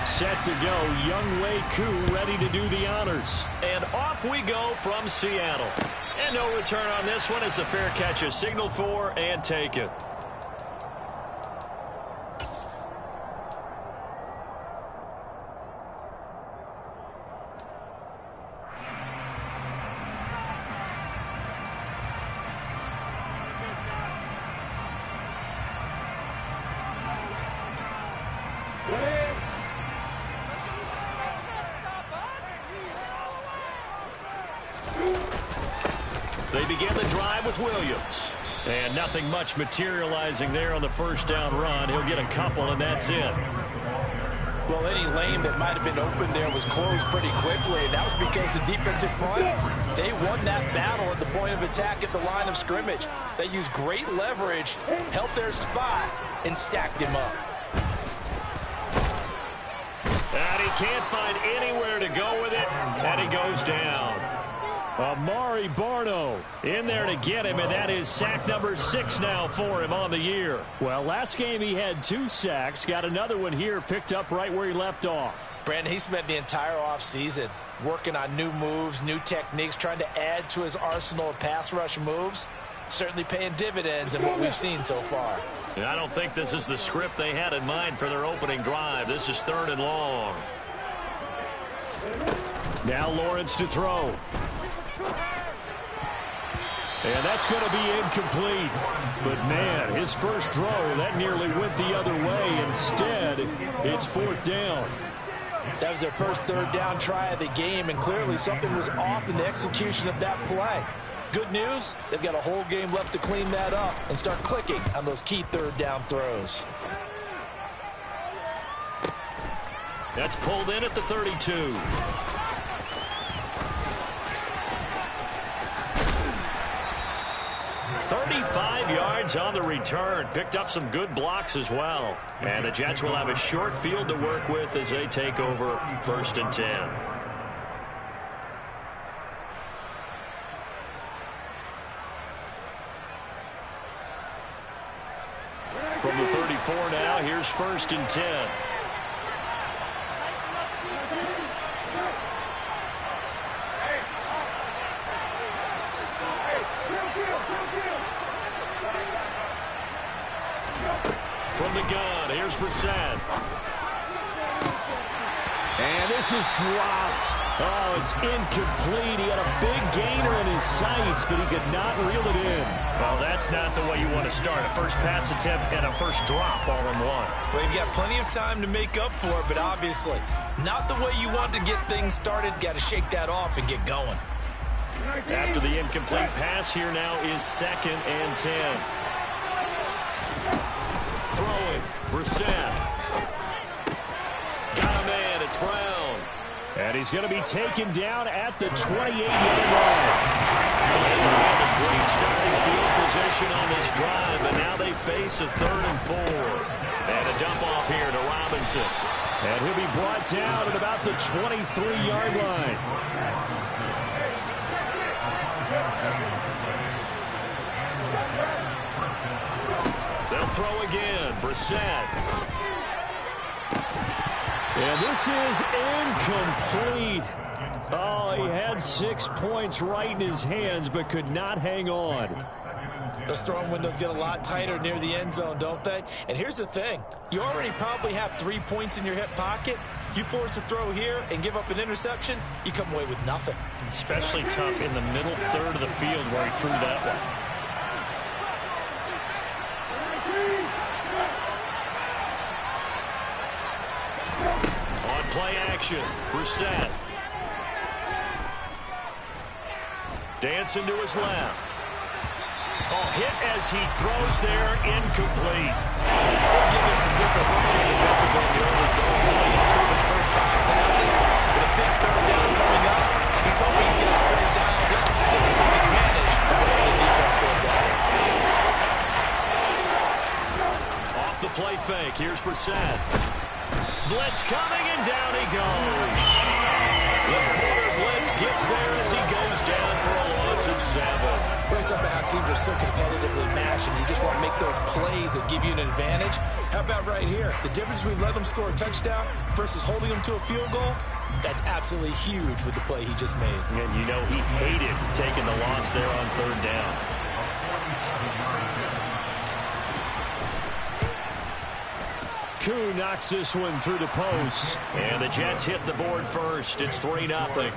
Set to go. Young Wei Koo ready to do the honors. And off we go from Seattle. And no return on this one as the fair catch is signaled for and taken. They begin the drive with Williams. And nothing much materializing there on the first down run. He'll get a couple, and that's it. Well, any lane that might have been open there was closed pretty quickly, and that was because the defensive front, they won that battle at the point of attack at the line of scrimmage. They used great leverage, held their spot, and stacked him up. And he can't find anywhere to go with it, and he goes down. Amari Barno in there to get him, and that is sack number 6 now for him on the year. Well, last game he had 2 sacks. Got another one here picked up right where he left off. Brandon, he spent the entire offseason working on new moves, new techniques, trying to add to his arsenal of pass rush moves. Certainly paying dividends in what we've seen so far. And I don't think this is the script they had in mind for their opening drive. This is 3rd and long. Now Lawrence to throw. And that's going to be incomplete. But, man, his first throw, that nearly went the other way. Instead, it's 4th down. That was their first 3rd down try of the game, and clearly something was off in the execution of that play. Good news, they've got a whole game left to clean that up and start clicking on those key 3rd down throws. That's pulled in at the 32. $35 yards on the return. Picked up some good blocks as well. And the Jets will have a short field to work with as they take over 1st and 10. From the 34 now, here's 1st and 10. From the gun, here's Brissett. And this is dropped. Oh, it's incomplete. He had a big gainer in his sights, but he could not reel it in. Well, that's not the way you want to start. A first pass attempt and a first drop all in one. Well, you've got plenty of time to make up for it, but obviously not the way you want to get things started. Got to shake that off and get going. After the incomplete pass, here now is 2nd and 10. Throwing, Brissett. Got a man, it's Brown. And he's going to be taken down at the 28-yard line. And a great starting field position on this drive, but now they face a 3rd and 4. And a dump off here to Robinson. And he'll be brought down at about the 23-yard line. They'll throw again. Brissett. And this is incomplete. Oh, he had 6 points right in his hands, but could not hang on. Those throwing windows get a lot tighter near the end zone, don't they? And here's the thing. You already probably have 3 points in your hip pocket. You force a throw here and give up an interception, you come away with nothing. Especially tough in the middle 3rd of the field where he threw that one. On play action, Brissett. Dancing to his left. Oh, hit as he throws there, incomplete. They're giving some different looks here defensively in the early goings. Laying 2 of his first 5 passes. With a big 3rd down coming up, he's hoping he's got it pretty dialed up. They can take advantage of whatever the defense throws at him. Off the play fake, here's Brissett. Blitz coming, and down he goes. The corner blitz gets there as he goes down for a loss of 7. Brings up how teams are so competitively matched, and you just want to make those plays that give you an advantage. How about right here? The difference between letting them score a touchdown versus holding them to a field goal, that's absolutely huge with the play he just made. And you know he hated taking the loss there on third down. Koo knocks this one through the post. And the Jets hit the board first. It's 3-0.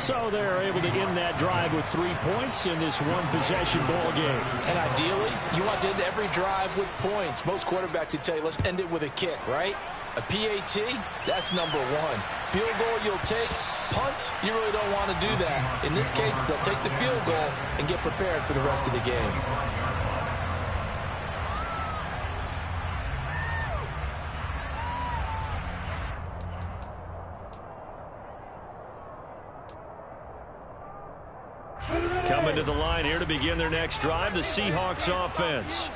So they're able to end that drive with 3 points in this one-possession ball game. And ideally, you want to end every drive with points. Most quarterbacks would tell you, let's end it with a kick, right? A PAT, that's number one. Field goal you'll take. Punts, you really don't want to do that. In this case, they'll take the field goal and get prepared for the rest of the game. Coming to the line here to begin their next drive, the Seahawks offense.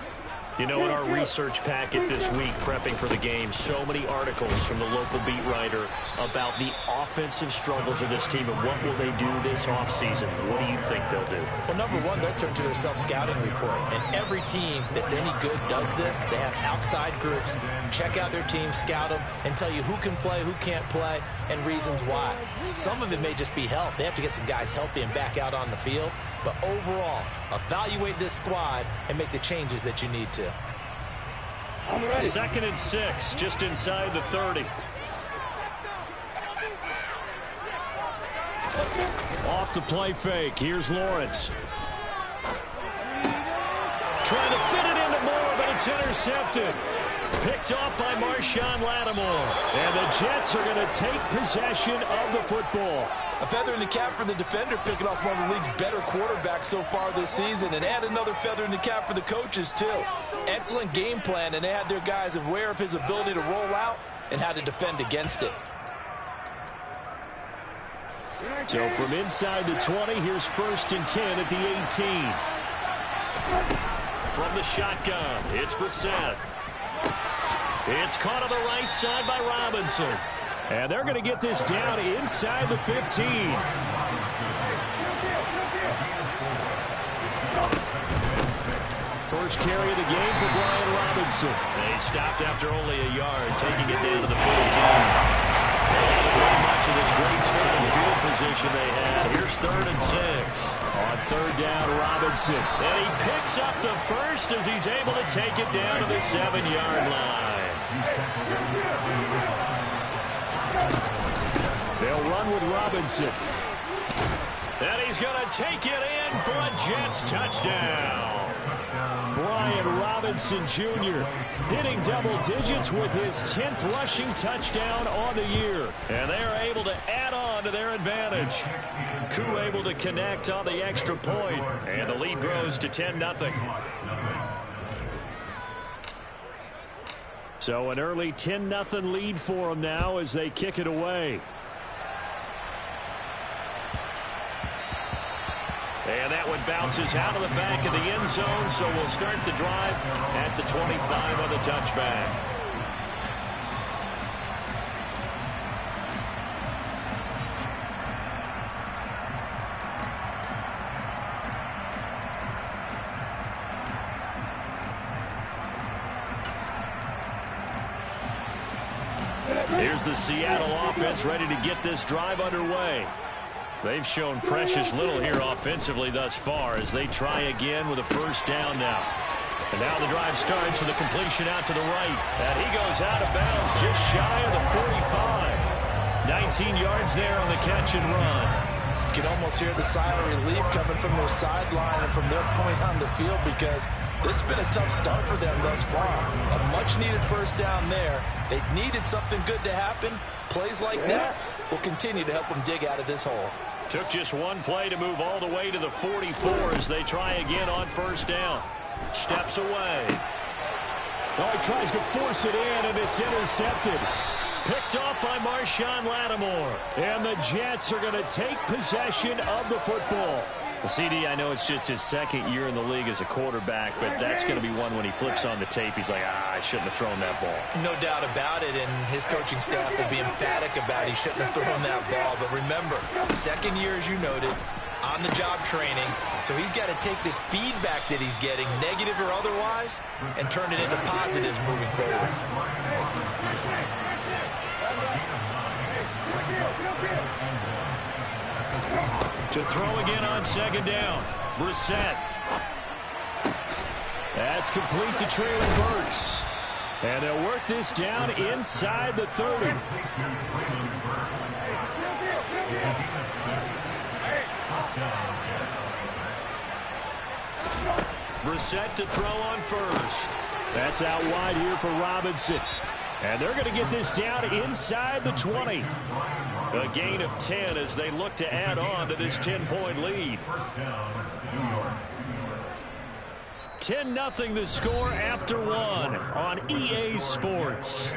You know, in our research packet this week, prepping for the game, so many articles from the local beat writer about the offensive struggles of this team and what will they do this offseason. What do you think they'll do? Well, number one, they'll turn to their self-scouting report. And every team that's any good does this. They have outside groups. Check out their team, scout them, and tell you who can play, who can't play, and reasons why. Some of it may just be health. They have to get some guys healthy and back out on the field. But overall, evaluate this squad and make the changes that you need to. 2nd and 6, just inside the 30. Off the play fake. Here's Lawrence. Trying to fit it into Moore, but it's intercepted. Picked off by Marshawn Lattimore. And the Jets are going to take possession of the football. A feather in the cap for the defender, picking off one of the league's better quarterbacks so far this season. And add another feather in the cap for the coaches, too. Excellent game plan, and they had their guys aware of his ability to roll out and how to defend against it. So from inside the 20, here's 1st and 10 at the 18. From the shotgun, it's Brissett. It's caught on the right side by Robinson. And they're going to get this down inside the 15. First carry of the game for Brian Robinson. They stopped after only a yard, taking it down to the 14. Very much of this great starting field position they had. Here's 3rd and 6. On 3rd down, Robinson. And he picks up the first as he's able to take it down to the 7-yard line. They'll run with Robinson. And he's going to take it in for a Jets touchdown. Brian Robinson Jr. hitting double digits with his 10th rushing touchdown on the year. And they're able to add on to their advantage. Koo able to connect on the extra point. And the lead grows to 10-0. So an early 10-0 lead for them now as they kick it away. And that one bounces out of the back of the end zone, so we'll start the drive at the 25 on the touchback. Here's the Seattle offense ready to get this drive underway. They've shown precious little here offensively thus far as they try again with a 1st down now. And now the drive starts with a completion out to the right. And he goes out of bounds just shy of the 45. 19 yards there on the catch and run. You can almost hear the sigh of relief coming from their sideline and from their point on the field because this has been a tough start for them thus far. A much-needed 1st down there. They needed something good to happen. Plays like that will continue to help them dig out of this hole. Took just one play to move all the way to the 44 as they try again on 1st down. Steps away. Oh, he tries to force it in, and it's intercepted. Picked off by Marshawn Lattimore. And the Jets are going to take possession of the football. Well, CD, I know it's just his 2nd year in the league as a quarterback, but that's going to be one when he flips on the tape. He's like, I shouldn't have thrown that ball. No doubt about it, and his coaching staff will be emphatic about he shouldn't have thrown that ball. But remember, 2nd year, as you noted, on-the-job training. So he's got to take this feedback that he's getting, negative or otherwise, and turn it into positives moving forward. To throw again on second down. Brissett. That's complete to Traylon Burks. And they'll work this down inside the 30. Brissett to throw on first. That's out wide here for Robinson. And they're going to get this down inside the 20. A gain of 10 as they look to add on to this 10-point lead. 10-0 the score after one on EA Sports.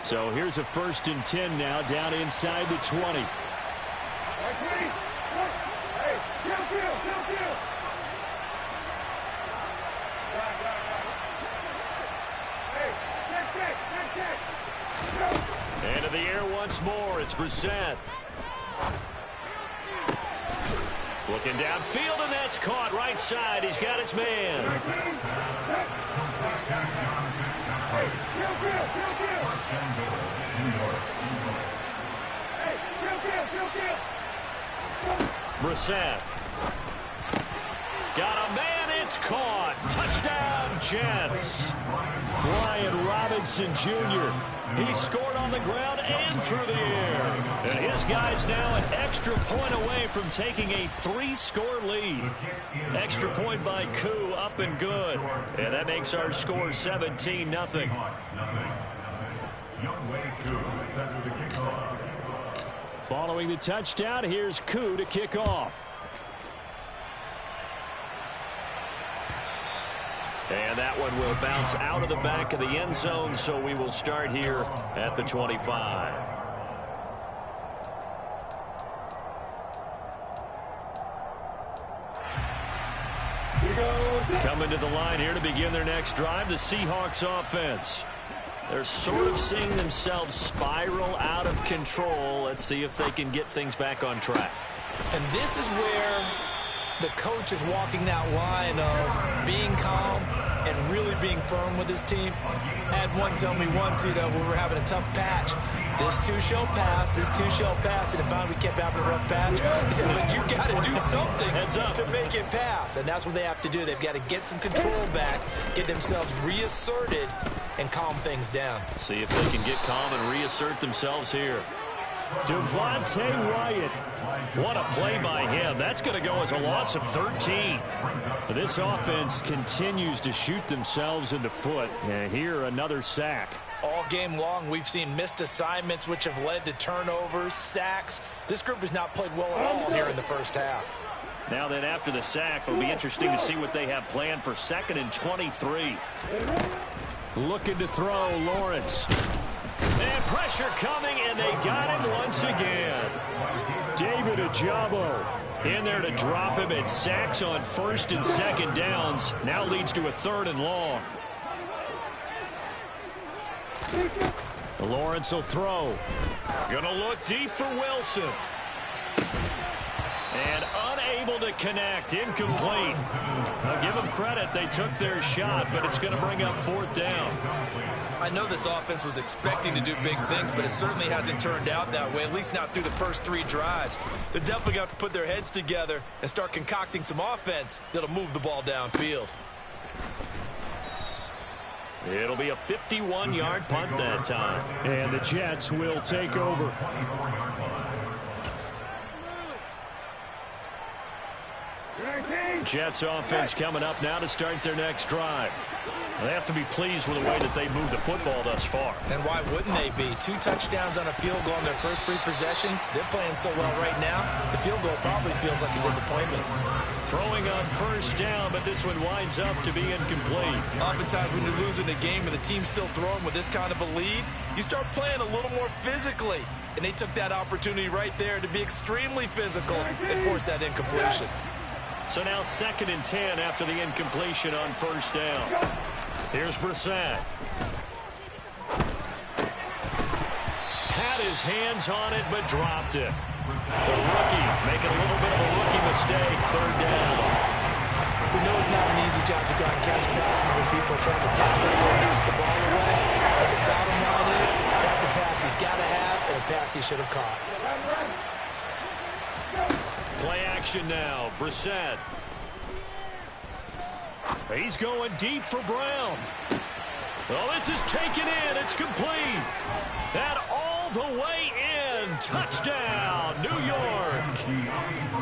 So here's a 1st and 10 now down inside the 20. Into the air once more. It's Brissett. Looking downfield, and that's caught right side. He's got his man. Brissett. Got a man, it's caught. Touchdown, Jets. Brian Robinson Jr. He scored on the ground and through the air. And his guy's now an extra point away from taking a 3-score lead. Extra point by Koo, up and good. And that makes our score 17-0. Following the touchdown, here's Koo to kick off. And that one will bounce out of the back of the end zone, so we will start here at the 25. Coming to the line here to begin their next drive, the Seahawks offense. They're sort of seeing themselves spiral out of control. Let's see if they can get things back on track. And this is where the coach is walking that line of being calm and really being firm with his team. I had one tell me once, when we were having a tough patch, this too shall pass, this too shall pass. And if finally we kept having a rough patch, he said, but you got to do something to make it pass. And that's what they have to do. They've got to get some control back, get themselves reasserted, and calm things down. See if they can get calm and reassert themselves here. Devontae Wyatt. What a play by him. That's going to go as a loss of 13. This offense continues to shoot themselves in the foot. And here, another sack. All game long, we've seen missed assignments, which have led to turnovers, sacks. This group has not played well at all here in the first half. Now then, after the sack, it'll be interesting to see what they have planned for 2nd and 23. Looking to throw, Lawrence. And pressure coming, and they got him once again. David Ojabo in there to drop him, and sacks on 1st and 2nd downs. Now leads to a 3rd and long. Lawrence will throw. Gonna look deep for Wilson. And unable to connect, incomplete. I'll give them credit, they took their shot, but it's going to bring up 4th down. I know this offense was expecting to do big things, but it certainly hasn't turned out that way, at least not through the first 3 drives. They're definitely going to have to put their heads together and start concocting some offense that'll move the ball downfield. It'll be a 51-yard punt that time. And the Jets will take over. Jets offense coming up now to start their next drive. They have to be pleased with the way that they moved the football thus far. And why wouldn't they be? 2 touchdowns on a field goal in their first 3 possessions. They're playing so well right now, the field goal probably feels like a disappointment. Throwing on first down, but this one winds up to be incomplete. Oftentimes when you're losing a game and the team's still throwing with this kind of a lead, you start playing a little more physically. And they took that opportunity right there to be extremely physical and force that incompletion. So now 2nd and 10 after the incompletion on first down. Here's Brissett. Had his hands on it, but dropped it. The rookie making a little bit of a rookie mistake, 3rd down. We know it's not an easy job to go out and catch passes when people are trying to tackle you and knock the ball away. But the bottom line is, that's a pass he's got to have and a pass he should have caught. Play action now, Brissett. He's going deep for Brown. Well, this is taken in. It's complete. That all the way in. Touchdown, New York.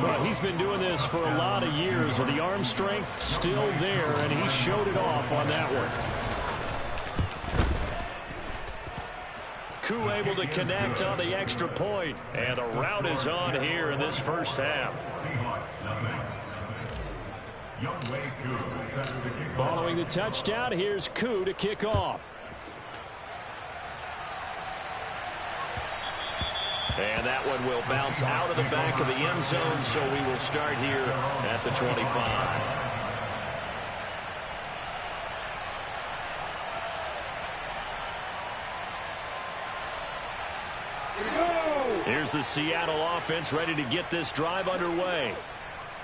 Well, he's been doing this for a lot of years, with the arm strength still there, and he showed it off on that one. Koo able to connect on the extra point, and the route is on here in this first half. Following the touchdown, here's Koo to kick off. And that one will bounce out of the back of the end zone, so we will start here at the 25. Here's the Seattle offense ready to get this drive underway.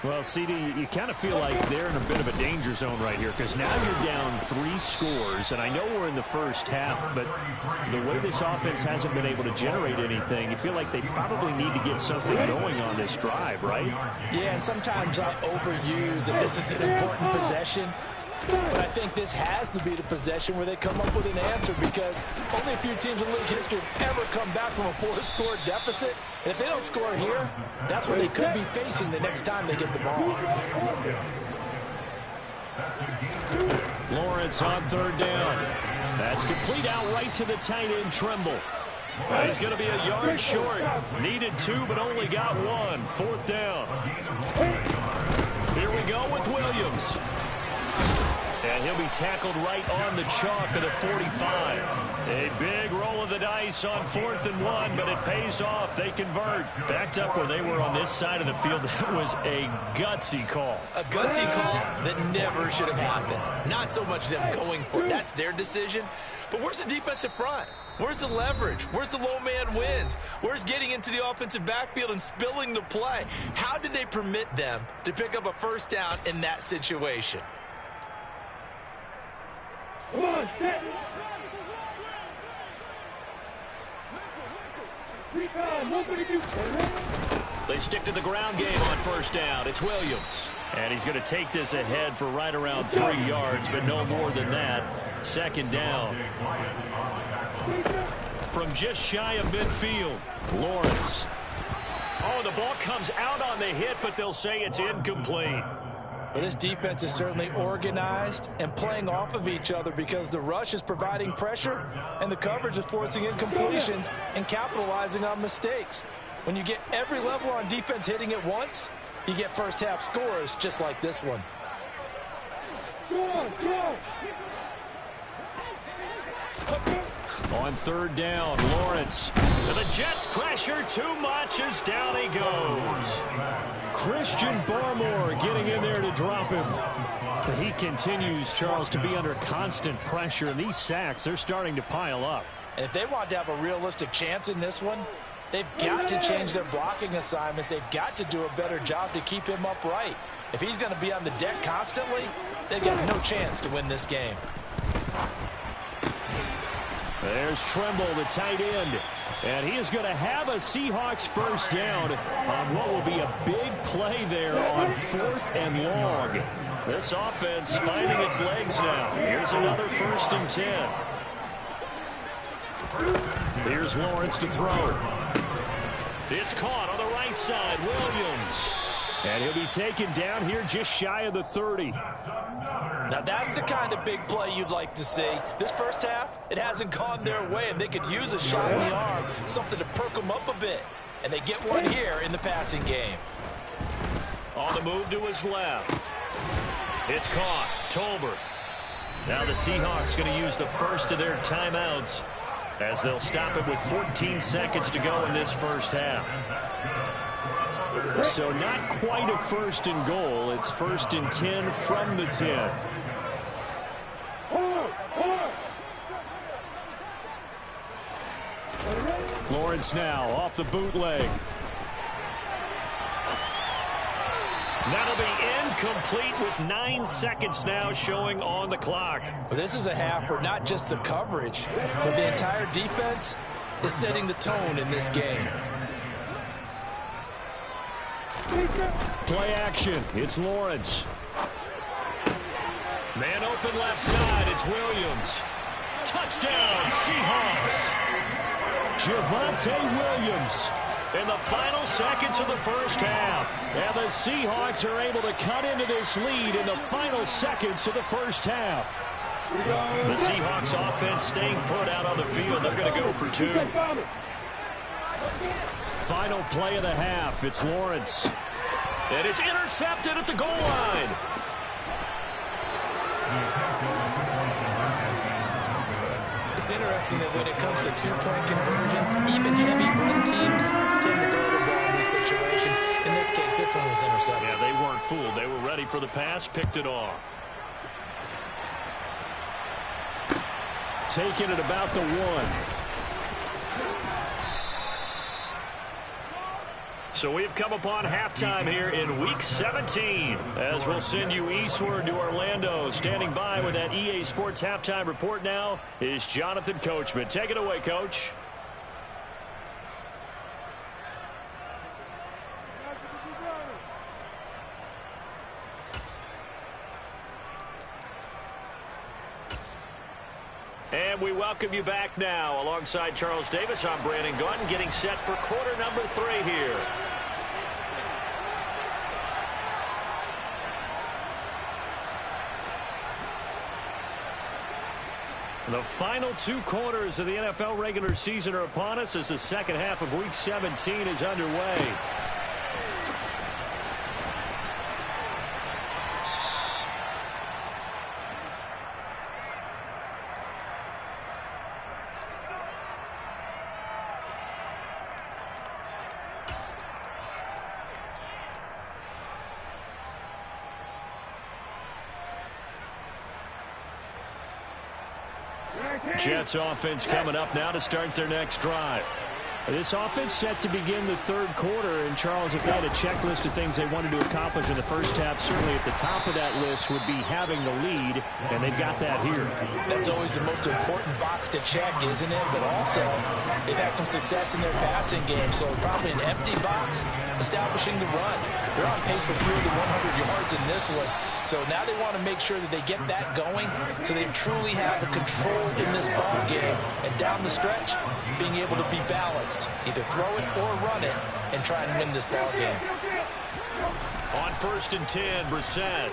Well, CD, you kind of feel like they're in a bit of a danger zone right here, because now you're down 3 scores, and I know we're in the first half, but the way this offense hasn't been able to generate anything, you feel like they probably need to get something going on this drive, right? Yeah, and sometimes I overuse that this is an important possession. But I think this has to be the possession where they come up with an answer, because only a few teams in league history have ever come back from a 4-score deficit. And if they don't score here, that's what they could be facing the next time they get the ball. Lawrence on 3rd down. That's complete out right to the tight end, Tremble. He's going to be a yard short. Needed 2, but only got 1. 4th down. Here we go with Williams. And he'll be tackled right on the chalk of the 45. A big roll of the dice on 4th and 1, but it pays off. They convert. Backed up where they were on this side of the field. That was a gutsy call. A gutsy call that never should have happened. Not so much them going for it. That's their decision. But where's the defensive front? Where's the leverage? Where's the low man wins? Where's getting into the offensive backfield and spilling the play? How did they permit them to pick up a first down in that situation? Come on, set. They stick to the ground game on first down. It's Williams. And he's going to take this ahead for right around 3 yards, but no more than that. 2nd down. From just shy of midfield, Lawrence. Oh, the ball comes out on the hit, but they'll say it's incomplete. Well, this defense is certainly organized and playing off of each other, because the rush is providing pressure and the coverage is forcing incompletions and capitalizing on mistakes. When you get every level on defense hitting at once, you get first half scores just like this one. On 3rd down, Lawrence. And the Jets pressure too much as down he goes. Christian Barmore getting in there to drop him. But he continues, Charles, to be under constant pressure. And these sacks, they're starting to pile up. And if they want to have a realistic chance in this one, they've got to change their blocking assignments. They've got to do a better job to keep him upright. If he's going to be on the deck constantly, they've got no chance to win this game. There's Tremble, the tight end. And he is going to have a Seahawks first down on what will be a big play there on 4th and long. This offense finding its legs now. Here's another 1st and 10. Here's Lawrence to throw. It's caught on the right side. Williams. And he'll be taken down here just shy of the 30. Now that's the kind of big play you'd like to see. This first half, it hasn't gone their way, and they could use a shot in the arm, something to perk them up a bit. And they get one here in the passing game. On the move to his left. It's caught. Tolbert. Now the Seahawks going to use the first of their timeouts as they'll stop it with 14 seconds to go in this first half. So not quite a first and goal. It's first and 10 from the 10. Lawrence now off the bootleg. That'll be incomplete with 9 seconds now showing on the clock. Well, this is a half where not just the coverage, but the entire defense is setting the tone in this game. Play action. It's Lawrence. Man open left side. It's Williams. Touchdown, Seahawks. Javonte Williams in the final seconds of the first half. And the Seahawks are able to cut into this lead in the final seconds of the first half. The Seahawks offense staying put out on the field. They're going to go for 2. Final play of the half. It's Lawrence. And it's intercepted at the goal line. It's interesting that when it comes to two-point conversions, even heavy run teams tend to throw the ball in these situations. In this case, this one was intercepted. Yeah, they weren't fooled. They were ready for the pass, picked it off. Taking it about the 1. So we've come upon halftime here in Week 17 as we'll send you eastward to Orlando. Standing by with that EA Sports halftime report now is Jonathan Coachman. Take it away, Coach. And we welcome you back now. Alongside Charles Davis, I'm Brandon Gordon, getting set for quarter number 3 here. The final 2 quarters of the NFL regular season are upon us as the second half of Week 17 is underway. Jets offense coming up now to start their next drive. This offense set to begin the third quarter, and Charles, if they had a checklist of things they wanted to accomplish in the first half, certainly at the top of that list would be having the lead, and they've got that here. That's always the most important box to check, isn't it? But also, they've had some success in their passing game, so probably an empty box establishing the run. They're on pace for fewer than 100 yards in this one. So now they want to make sure that they get that going so they truly have a control in this ball game. And down the stretch, being able to be balanced. Either throw it or run it and try and win this ball game. On first and 10, Brissett.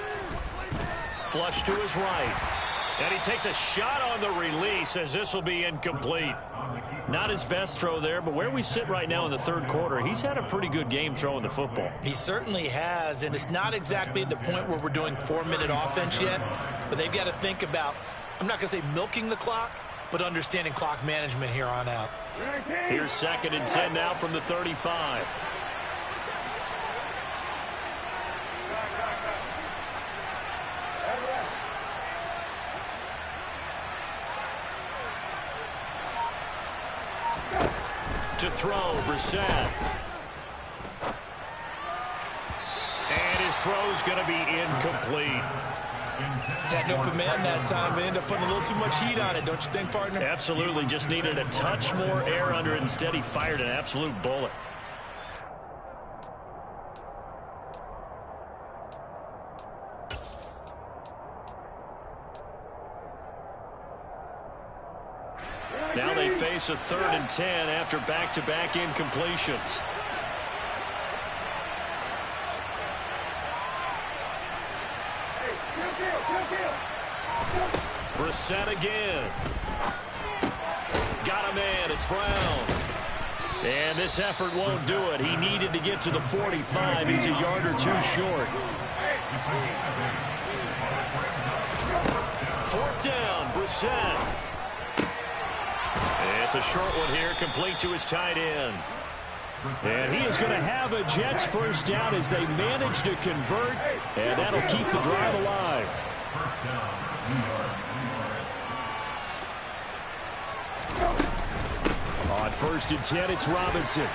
Flush to his right. And he takes a shot on the release as this will be incomplete. Not his best throw there, but where we sit right now in the third quarter, he's had a pretty good game throwing the football. He certainly has, and it's not exactly at the point where we're doing 4-minute offense yet, but they've got to think about, I'm not going to say milking the clock, but understanding clock management here on out. Here's second and 10 now from the 35. To throw, Brissett. And his throw's going to be incomplete. Had an open man that time, but ended up putting a little too much heat on it, don't you think, partner? Absolutely. Just needed a touch more air under it. Instead, he fired an absolute bullet. Now they face a third and 10 after back-to-back incompletions. Brissett again. Got a man. It's Brown. And this effort won't do it. He needed to get to the 45. He's a yard or two short. Fourth down, Brissett. It's a short one here, complete to his tight end. And he is going to have a Jets first down as they manage to convert, and that'll keep the drive alive. On 1st and 10, it's Robinson.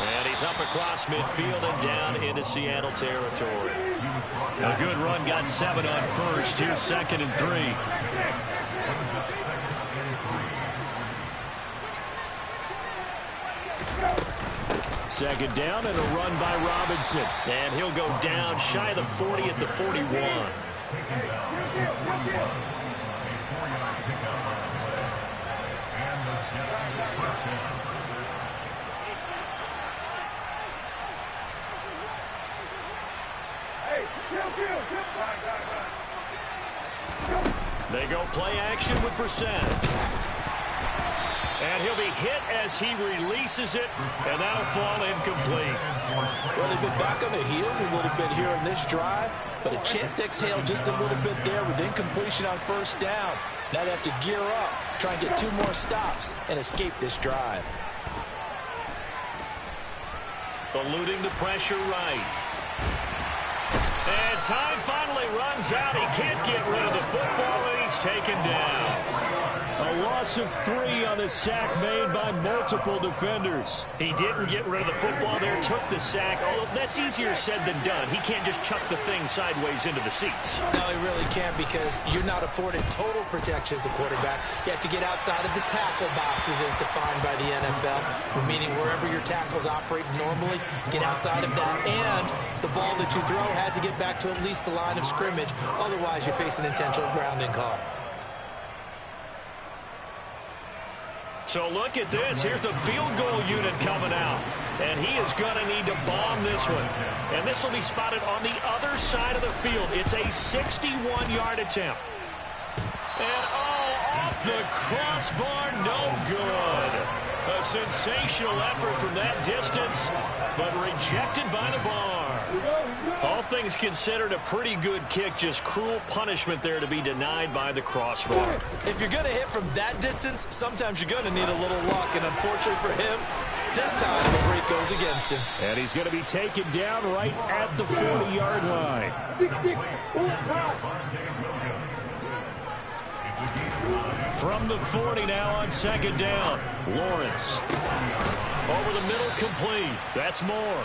And he's up across midfield and down into Seattle territory. A good run, got 7 on 1st. Here's 2nd and 3. Second down and a run by Robinson. And he'll go down shy of the 40 at the 41. They go play action with Brissett. And he'll be hit as he releases it, and that'll fall incomplete. Well, they've been back on their heels a little bit here on this drive, but a chance to exhale just a little bit there with incompletion on 1st down. Now they have to gear up, try and get 2 more stops, and escape this drive. Eluding the pressure right. And time finally runs out. He can't get rid of the football, and he's taken down. A loss of 3 on the sack made by multiple defenders. He didn't get rid of the football there, took the sack. Although that's easier said than done. He can't just chuck the thing sideways into the seats. No, he really can't, because you're not afforded total protection as a quarterback. You have to get outside of the tackle boxes as defined by the NFL, meaning wherever your tackles operate normally, get outside of that, and the ball that you throw has to get back to at least the line of scrimmage. Otherwise, you face an intentional grounding call. So look at this. Here's the field goal unit coming out. And he is going to need to bomb this one. And this will be spotted on the other side of the field. It's a 61-yard attempt. And, off the crossbar, no good. A sensational effort from that distance, but rejected by the bar. All things considered, a pretty good kick. Just cruel punishment there to be denied by the crossbar. If you're going to hit from that distance, sometimes you're going to need a little luck. And unfortunately for him, this time the break goes against him. And he's going to be taken down right at the 40-yard line. From the 40 now on 2nd down. Lawrence. Over the middle, complete. That's Moore.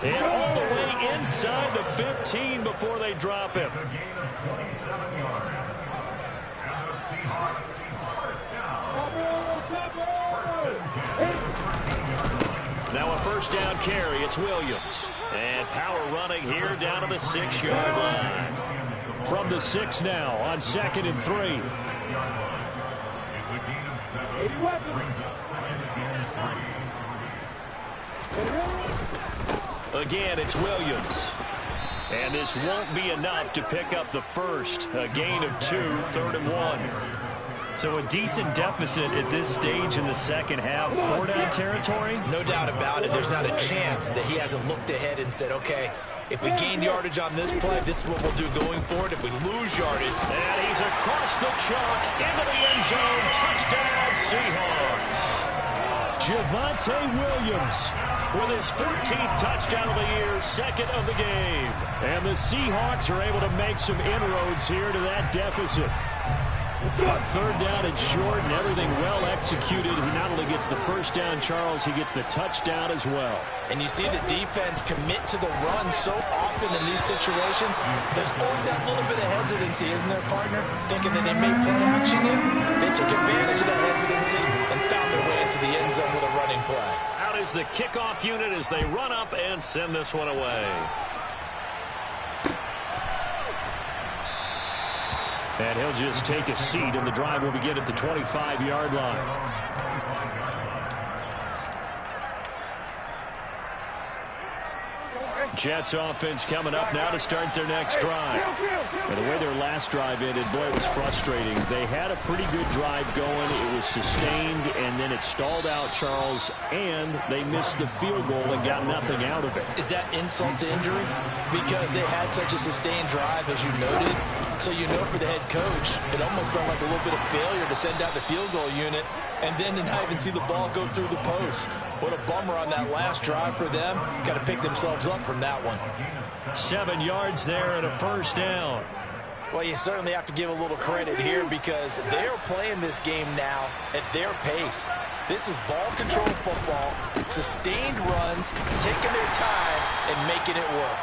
And all the way inside the 15 before they drop him. Now a 1st down carry. It's Williams. And power running here down to the 6-yard line. From the 6 now on 2nd and 3. Again, it's Williams. And this won't be enough to pick up the first. A gain of 2, 3rd and 1. So a decent deficit at this stage in the second half. 4-down territory? No doubt about it. There's not a chance that he hasn't looked ahead and said, okay, if we gain yardage on this play, this is what we'll do going forward. If we lose yardage. And he's across the chalk into the end zone. Touchdown, Seahawks. Javonte Williams with his 14th touchdown of the year, 2nd of the game. And the Seahawks are able to make some inroads here to that deficit. On 3rd down and short, and everything well executed. He not only gets the first down, Charles, he gets the touchdown as well. And you see the defense commit to the run so often in these situations. There's always that little bit of hesitancy, isn't there, partner? Thinking that they may play action here. They took advantage of that hesitancy and found their way into the end zone with a running play. Out is the kickoff unit as they run up and send this one away. And he'll just take a seat, and the drive will begin at the 25-yard line. Jets offense coming up now to start their next drive. And the way their last drive ended, boy, it was frustrating. They had a pretty good drive going. It was sustained, and then it stalled out, Charles, and they missed the field goal and got nothing out of it. Is that insult to injury? Because they had such a sustained drive, as you noted. So you know for the head coach, it almost felt like a little bit of failure to send out the field goal unit and then to not even see the ball go through the post. What a bummer on that last drive for them. Got to pick themselves up from that one. 7 yards there and a first down. Well, you certainly have to give a little credit here because they are playing this game now at their pace. This is ball control football, sustained runs, taking their time and making it work.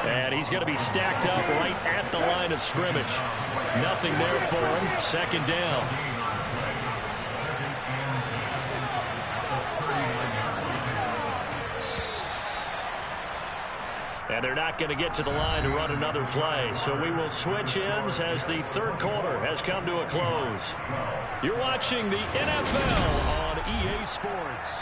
And he's going to be stacked up right at the line of scrimmage. Nothing there for him. Second down. And they're not going to get to the line to run another play. So we will switch ends as the third quarter has come to a close. You're watching the NFL on EA Sports.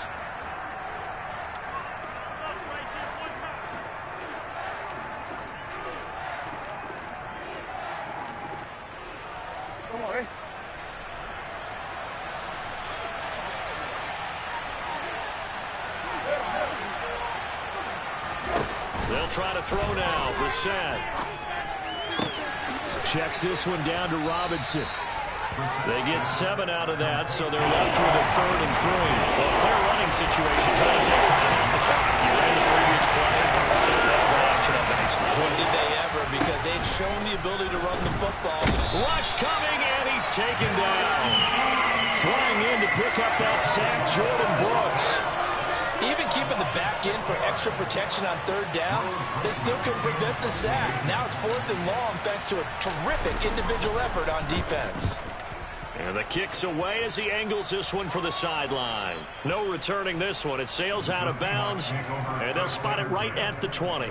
They'll try to throw now. Brissett checks this one down to Robinson. They get 7 out of that, so they're left with a 3rd and 3. Well, clear running situation, trying to take time off the clock. You ran the previous play, set that play action up nicely. Boy, did they ever, because they'd shown the ability to run the football. Rush coming, and he's taken down. Flying in to pick up that sack, Jordan Brooks. Even keeping the back end for extra protection on 3rd down, they still couldn't prevent the sack. Now it's 4th and long thanks to a terrific individual effort on defense. And the kick's away as he angles this one for the sideline. No returning this one. It sails out of bounds, and they'll spot it right at the 20.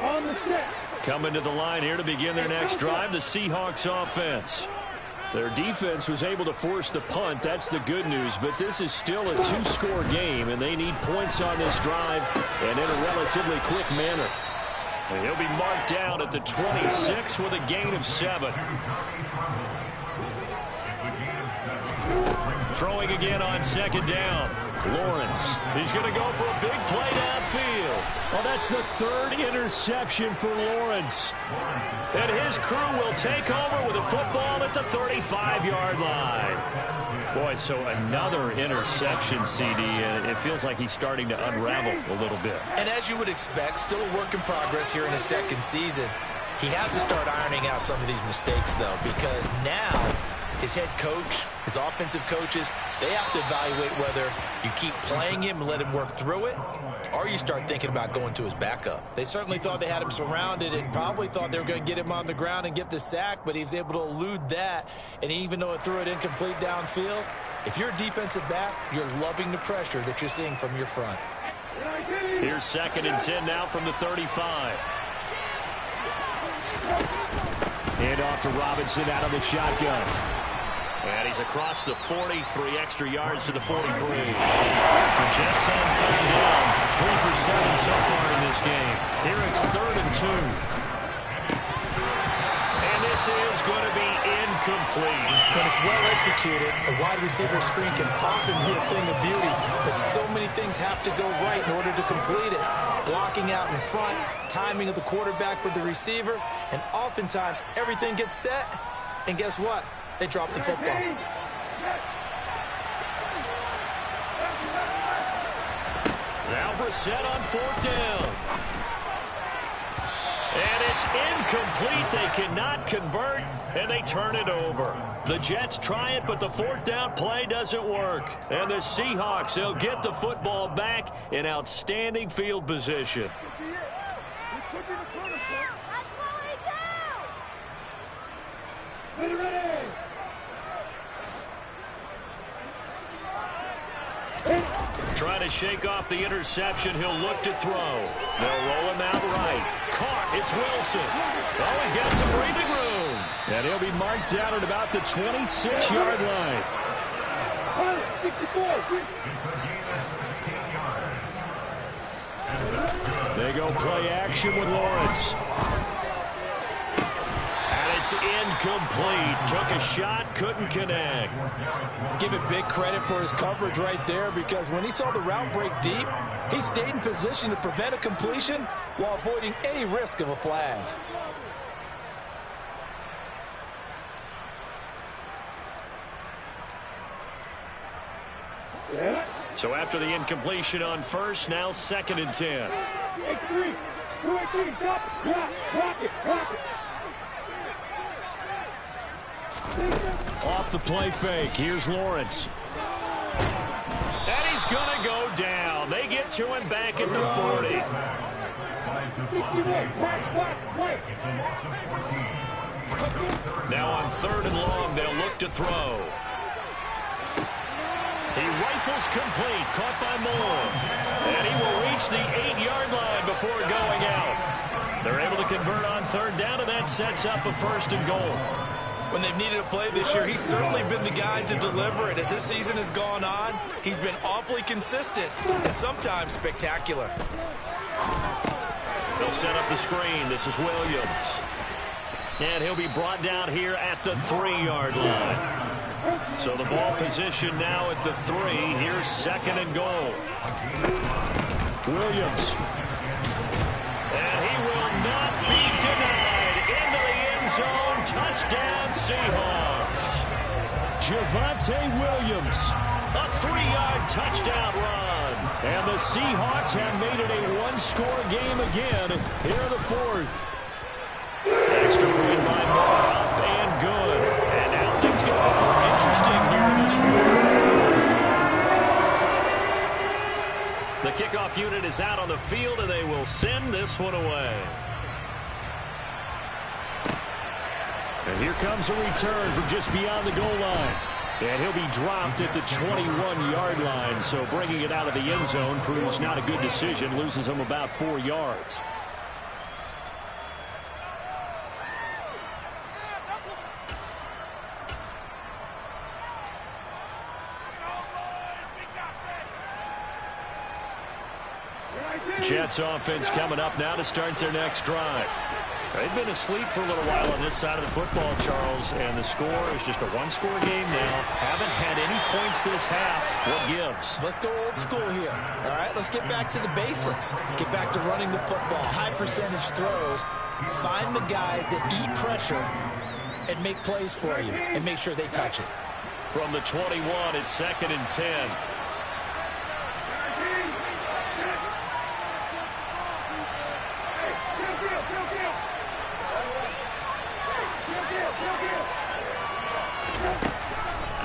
On the set. Coming to the line here to begin their next drive, the Seahawks offense. Their defense was able to force the punt. That's the good news, but this is still a 2-score game, and they need points on this drive and in a relatively quick manner. And he'll be marked down at the 26 with a gain of 7. Throwing again on 2nd down. Lawrence, he's going to go for a big play downfield. Well, that's the 3rd interception for Lawrence. And his crew will take over with a football at the 35-yard line. Boy, so another interception, CD, and it feels like he's starting to unravel a little bit. And as you would expect, still a work in progress here in his 2nd season. He has to start ironing out some of these mistakes, though, because now his head coach, his offensive coaches, they have to evaluate whether you keep playing him and let him work through it, or you start thinking about going to his backup. They certainly thought they had him surrounded and probably thought they were going to get him on the ground and get the sack, but he was able to elude that, and even though it threw it incomplete downfield, if you're a defensive back, you're loving the pressure that you're seeing from your front. Here's 2nd and 10 now from the 35. Hand off to Robinson out of the shotgun. And he's across the 40, 3 extra yards to the 43. The Jets on 3rd down, 3 for 7 so far in this game. Here it's 3rd and 2. And this is going to be incomplete. When it's well executed, a wide receiver screen can often be a thing of beauty, but so many things have to go right in order to complete it. Blocking out in front, timing of the quarterback with the receiver, and oftentimes everything gets set, and guess what? They drop the football. Now Brissett on 4th down. And it's incomplete. They cannot convert, and they turn it over. The Jets try it, but the 4th down play doesn't work. And the Seahawks, they'll get the football back in outstanding field position. This could be the turning point. Let's slow it down. Ready. Trying to shake off the interception. He'll look to throw. They'll roll him out right. Caught. It's Wilson. Oh, he's got some breathing room. And he'll be marked down at about the 26-yard line. They go play action with Lawrence. And it's incomplete. Took a shot, couldn't connect. Give him big credit for his coverage right there, because when he saw the route break deep, he stayed in position to prevent a completion while avoiding any risk of a flag. So after the incompletion on first, now 2nd and 10. Off the play fake, here's Lawrence. And he's going to go down. They get to him back at the 40. Now on 3rd and long, they'll look to throw. He rifles complete, caught by Moore. And he will reach the 8-yard line before going out. They're able to convert on 3rd down, and that sets up a 1st and goal. When they've needed a play this year, he's certainly been the guy to deliver it. As this season has gone on, he's been awfully consistent and sometimes spectacular. They'll set up the screen. This is Williams. And he'll be brought down here at the 3-yard line. So the ball position now at the 3. Here's 2nd and goal. Williams. And he will not be denied. Into the end zone. Touchdown, Seahawks. Javonte Williams. A 3-yard touchdown run. And the Seahawks have made it a one-score game again here in the 4th. Extra point by Moore, up and good. And now things get more interesting here in this 4th. The kickoff unit is out on the field, and they will send this one away. And here comes a return from just beyond the goal line. And he'll be dropped at the 21-yard line, so bringing it out of the end zone proves not a good decision, loses him about 4 yards. Jets offense coming up now to start their next drive. They've been asleep for a little while on this side of the football, Charles, and the score is just a one-score game now. Haven't had any points this half. What gives? Let's go old school here. All right, let's get back to the basics. Get back to running the football, high percentage throws. Find the guys that eat pressure and make plays for you and make sure they touch it. From the 21, it's 2nd and 10.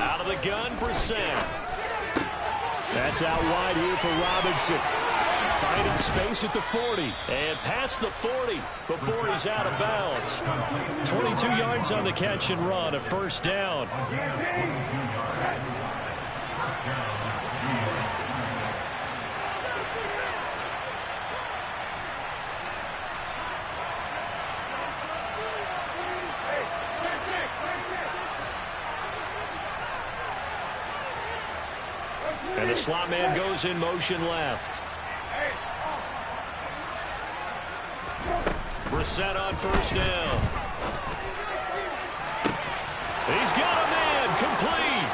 Out of the gun, Brissett. That's out wide here for Robinson. Finding space at the 40. And past the 40 before he's out of bounds. 22 yards on the catch and run, a 1st down. And the slot man goes in motion left. Brissett on 1st down. He's got a man complete.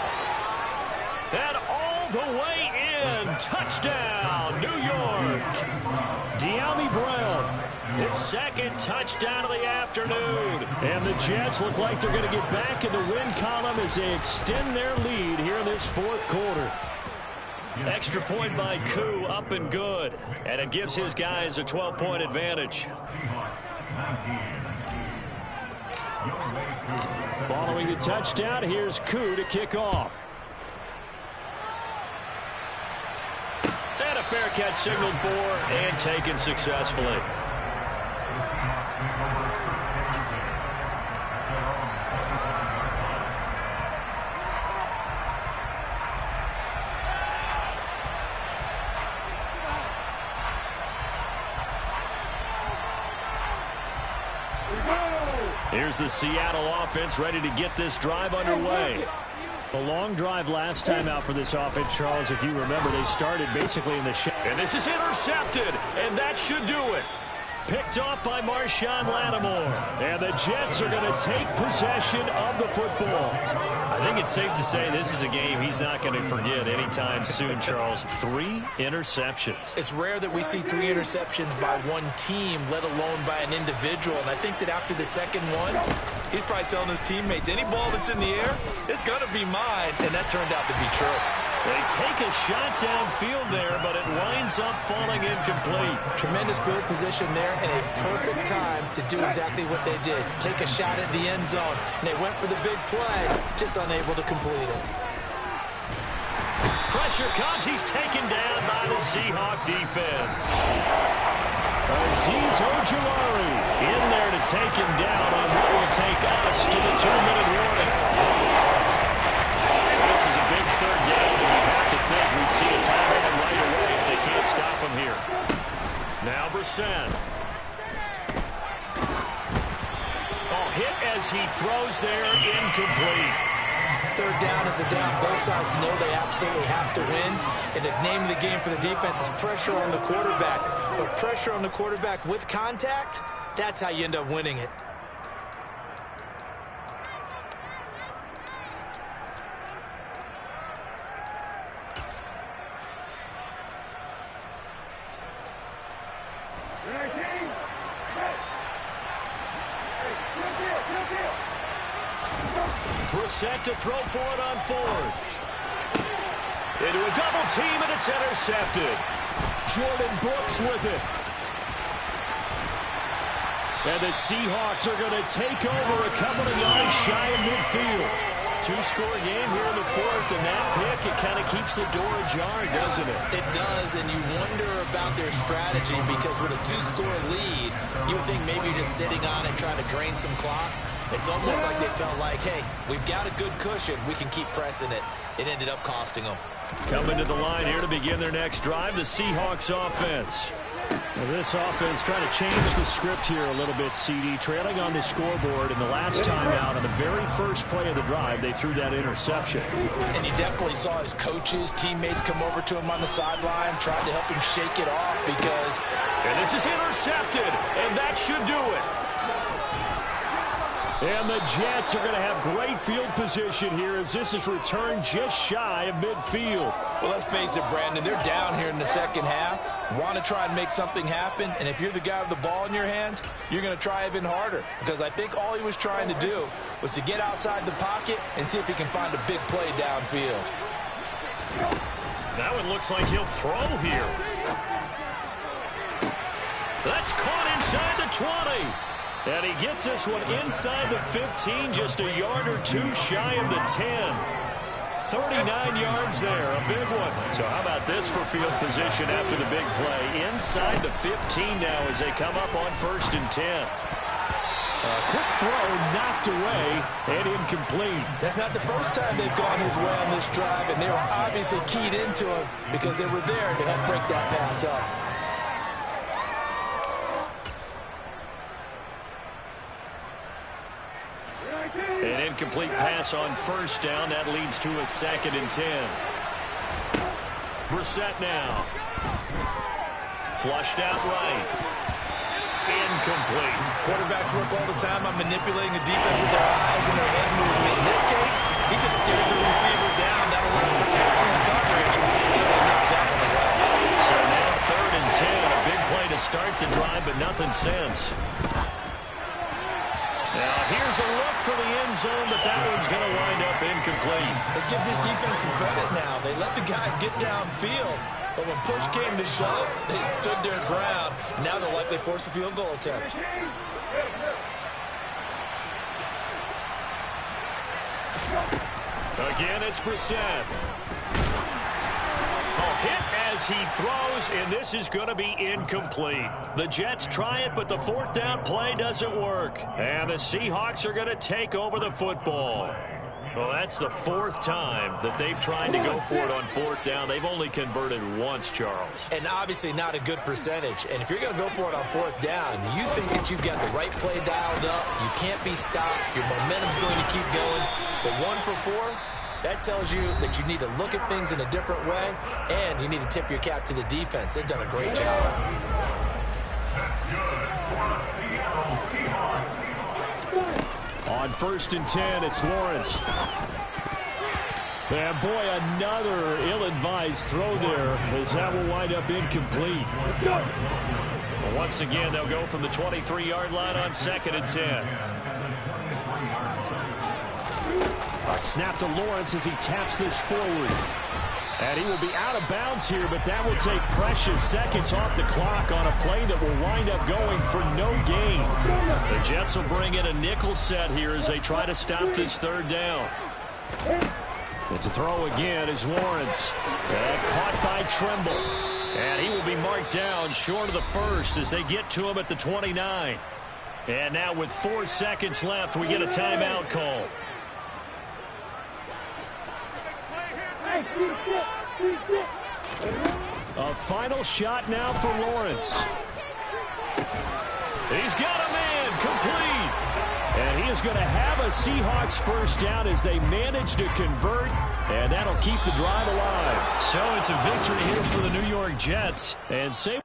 And all the way in. Touchdown, New York. De'Ami Brown, his 2nd touchdown of the afternoon. And the Jets look like they're going to get back in the win column as they extend their lead here in this 4th quarter. Extra point by Koo, up and good. And it gives his guys a 12-point advantage. Following the touchdown, here's Koo to kick off. And a fair catch signaled for and taken successfully. Here's the Seattle offense ready to get this drive underway. A long drive last time out for this offense, Charles. If you remember, they started basically in the and this is intercepted, and that should do it. Picked off by Marshawn Lattimore. And the Jets are going to take possession of the football. I think it's safe to say this is a game he's not going to forget anytime soon, Charles. 3 interceptions. It's rare that we see 3 interceptions by one team, let alone by an individual. And I think that after the second one, he's probably telling his teammates, any ball that's in the air, it's going to be mine. And that turned out to be true. They take a shot downfield there, but it winds up falling incomplete. Tremendous field position there and a perfect time to do exactly what they did. Take a shot at the end zone. And they went for the big play, just unable to complete it. Pressure comes. He's taken down by the Seahawk defense. Azeez Ojulari in there to take him down on what will take us to the 2-minute warning. This is a big third down, and you have to think we'd see a timeout right away if they can't stop him here. Now Brissett. Oh, hit as he throws there, incomplete. Third down is the down. Both sides know they absolutely have to win. And the name of the game for the defense is pressure on the quarterback. But pressure on the quarterback with contact, that's how you end up winning it. Brissett to throw for it on 4th. Into a double team, and it's intercepted. Jordan Brooks with it. And the Seahawks are going to take over a couple of yards shy of midfield. 2-score game here in the 4th, and that pick, it kind of keeps the door ajar, doesn't it? It does, and you wonder about their strategy because with a 2-score lead, you would think maybe you're just sitting on it trying to drain some clock. It's almost like they felt like, hey, we've got a good cushion. We can keep pressing it. It ended up costing them. Coming to the line here to begin their next drive, the Seahawks offense. Well, this offense trying to change the script here a little bit, CD. Trailing on the scoreboard, and the last time out on the very first play of the drive, they threw that interception. And you definitely saw his coaches, teammates come over to him on the sideline, tried to help him shake it off because... And this is intercepted, and that should do it. And the Jets are going to have great field position here as this is returned just shy of midfield. Well, let's face it, Brandon, they're down here in the second half. Want to try and make something happen, and if you're the guy with the ball in your hands, you're going to try even harder because I think all he was trying to do was to get outside the pocket and see if he can find a big play downfield. That one looks like he'll throw here. That's caught inside the 20. And he gets this one inside the 15, just a yard or two shy of the 10. 39 yards there, a big one. So how about this for field position after the big play? Inside the 15 now as they come up on 1st and 10. A quick throw knocked away and incomplete. That's not the first time they've gone his way on this drive, and they were obviously keyed into him because they were there to help break that pass up. An incomplete pass on 1st down. That leads to a 2nd and 10. Brissett now. Flushed out right. Incomplete. Quarterbacks work all the time on manipulating the defense with their eyes and their head movement. In this case, he just stared the receiver down. That allowed for excellent coverage. Able to knock that one away. So now 3rd and 10. A big play to start the drive, but nothing since. Now here's a look for the end zone, but that one's going to wind up incomplete. Let's give this defense some credit now. They let the guys get downfield, but when push came to shove, they stood their ground. Now they'll likely force a field goal attempt. Again, it's Brissett. Hit as he throws, and this is going to be incomplete. The Jets try it, but the 4th down play doesn't work. And the Seahawks are going to take over the football. Well, that's the fourth time that they've tried to go for it on fourth down. They've only converted once, Charles. And obviously not a good percentage. And if you're going to go for it on fourth down, you think that you've got the right play dialed up. You can't be stopped. Your momentum's going to keep going. But 1 for 4, that tells you that you need to look at things in a different way, and you need to tip your cap to the defense. They've done a great job. On 1st and 10, it's Lawrence. And boy, another ill-advised throw there, as that will wind up incomplete. Well, once again, they'll go from the 23-yard line on 2nd and 10. A snap to Lawrence as he taps this forward. And he will be out of bounds here, but that will take precious seconds off the clock on a play that will wind up going for no gain. The Jets will bring in a nickel set here as they try to stop this 3rd down. And to throw again is Lawrence. And caught by Tremble. And he will be marked down short of the 1st as they get to him at the 29. And now with 4 seconds left, we get a timeout call. A final shot now for Lawrence. He's got a man complete. And he is going to have a Seahawks 1st down as they manage to convert. And that'll keep the drive alive. So it's a victory here for the New York Jets. And same